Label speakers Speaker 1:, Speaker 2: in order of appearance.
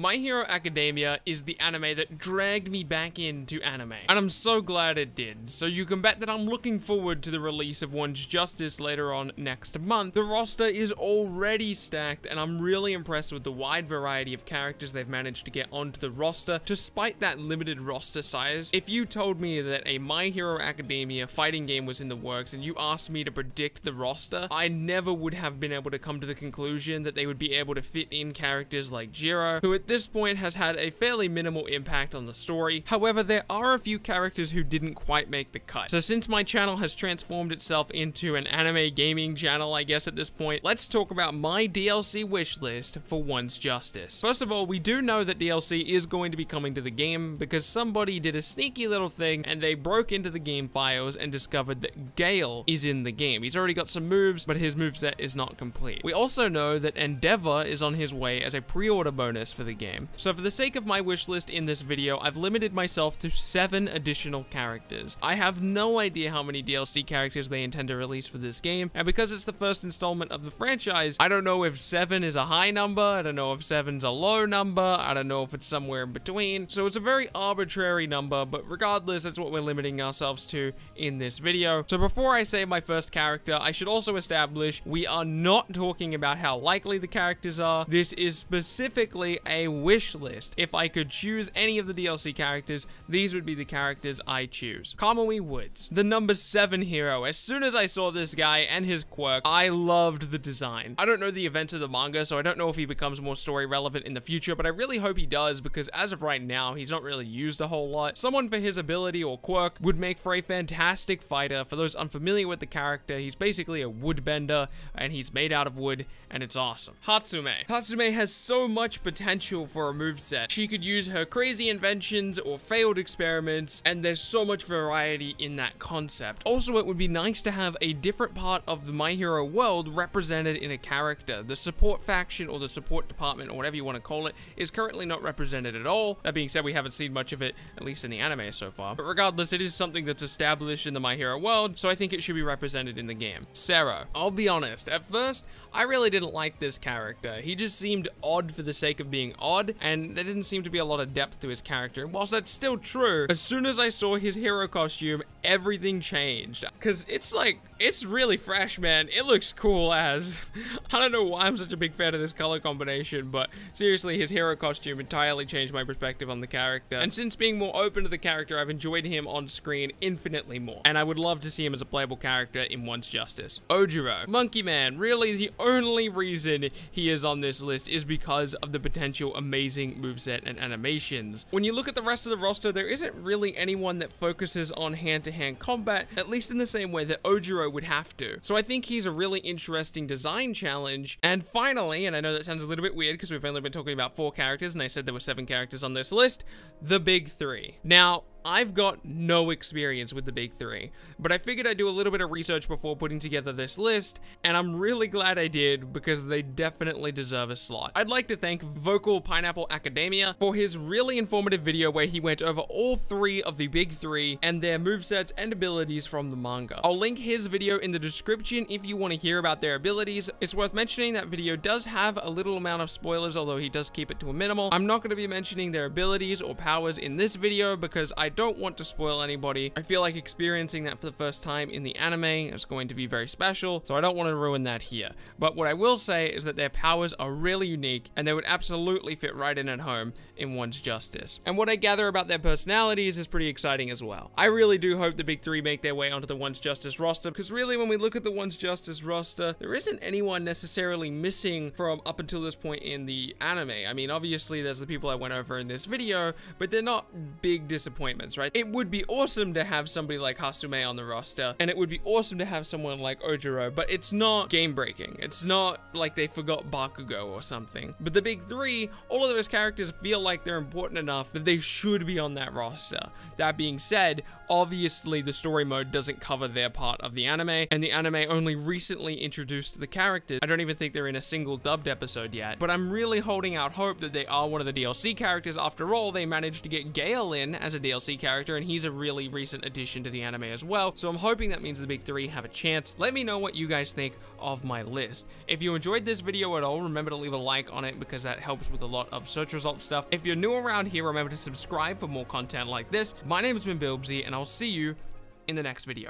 Speaker 1: My Hero Academia is the anime that dragged me back into anime, and I'm so glad it did. So you can bet that I'm looking forward to the release of One's Justice later on next month. The roster is already stacked, and I'm really impressed with the wide variety of characters they've managed to get onto the roster, despite that limited roster size. If you told me that a My Hero Academia fighting game was in the works and you asked me to predict the roster, I never would have been able to come to the conclusion that they would be able to fit in characters like Jiro, who at this point has had a fairly minimal impact on the story. However, there are a few characters who didn't quite make the cut. So since my channel has transformed itself into an anime gaming channel, I guess at this point, let's talk about my DLC wish list for One's Justice. First of all, we do know that DLC is going to be coming to the game because somebody did a sneaky little thing and they broke into the game files and discovered that Gale is in the game. He's already got some moves, but his moveset is not complete. We also know that Endeavor is on his way as a pre-order bonus for the game. So for the sake of my wish list in this video, I've limited myself to 7 additional characters. I have no idea how many DLC characters they intend to release for this game, and because it's the first installment of the franchise, I don't know if 7 is a high number, I don't know if 7's a low number, I don't know if it's somewhere in between, so it's a very arbitrary number, but regardless, that's what we're limiting ourselves to in this video. So before I say my first character, I should also establish we are not talking about how likely the characters are. This is specifically a wish list. If I could choose any of the DLC characters, these would be the characters I choose. Kamui Woods, the number 7 hero. As soon as I saw this guy and his quirk, I loved the design. I don't know the events of the manga, so I don't know if he becomes more story relevant in the future, but I really hope he does because as of right now, he's not really used a whole lot. Someone for his ability or quirk would make for a fantastic fighter. For those unfamiliar with the character, he's basically a woodbender and he's made out of wood and it's awesome. Hatsume. Hatsume has so much potential for a moveset. She could use her crazy inventions or failed experiments, and there's so much variety in that concept. Also, it would be nice to have a different part of the My Hero world represented in a character. The support faction or the support department or whatever you want to call it is currently not represented at all. That being said, we haven't seen much of it, at least in the anime so far. But regardless, it is something that's established in the My Hero world, so I think it should be represented in the game. Sero. I'll be honest, at first, I really didn't like this character. He just seemed odd for the sake of being odd, and there didn't seem to be a lot of depth to his character. And whilst that's still true, as soon as I saw his hero costume, everything changed. Because it's like, it's really fresh, man. It looks cool as. I don't know why I'm such a big fan of this color combination, but seriously, his hero costume entirely changed my perspective on the character. And since being more open to the character, I've enjoyed him on screen infinitely more. And I would love to see him as a playable character in One's Justice. Ojiro. Monkey Man. Really, the only reason he is on this list is because of the potential amazing moveset and animations. When you look at the rest of the roster, there isn't really anyone that focuses on hand-to-hand combat, at least in the same way that Ojiro would have to. So I think he's a really interesting design challenge. And finally, and I know that sounds a little bit weird because we've only been talking about 4 characters and I said there were 7 characters on this list, the big 3. Now, I've got no experience with the big 3, but I figured I'd do a little bit of research before putting together this list, and I'm really glad I did because they definitely deserve a slot. I'd like to thank Vocal Pineapple Academia for his really informative video where he went over all 3 of the big 3 and their movesets and abilities from the manga. I'll link his video in the description if you want to hear about their abilities. It's worth mentioning that video does have a little amount of spoilers, although he does keep it to a minimal. I'm not going to be mentioning their abilities or powers in this video because I don't want to spoil anybody. I feel like experiencing that for the first time in the anime is going to be very special, so I don't want to ruin that here. But what I will say is that their powers are really unique, and they would absolutely fit right in at home in One's Justice. And what I gather about their personalities is pretty exciting as well. I really do hope the big 3 make their way onto the One's Justice roster, because really when we look at the One's Justice roster, there isn't anyone necessarily missing from up until this point in the anime. I mean, obviously there's the people I went over in this video, but they're not big disappointments, right? It would be awesome to have somebody like Hasume on the roster, and it would be awesome to have someone like Ojiro, but it's not game-breaking. It's not like they forgot Bakugo or something. But the big 3, all of those characters feel like they're important enough that they should be on that roster. That being said, obviously the story mode doesn't cover their part of the anime, and the anime only recently introduced the characters. I don't even think they're in a single dubbed episode yet, but I'm really holding out hope that they are one of the DLC characters. After all, they managed to get Gale in as a DLC DLC character, and he's a really recent addition to the anime as well, so I'm hoping that means the big three have a chance. Let me know what you guys think of my list. If you enjoyed this video at all, remember to leave a like on it because that helps with a lot of search result stuff. If you're new around here, remember to subscribe for more content like this. My name has been Bilbzy, and I'll see you in the next video.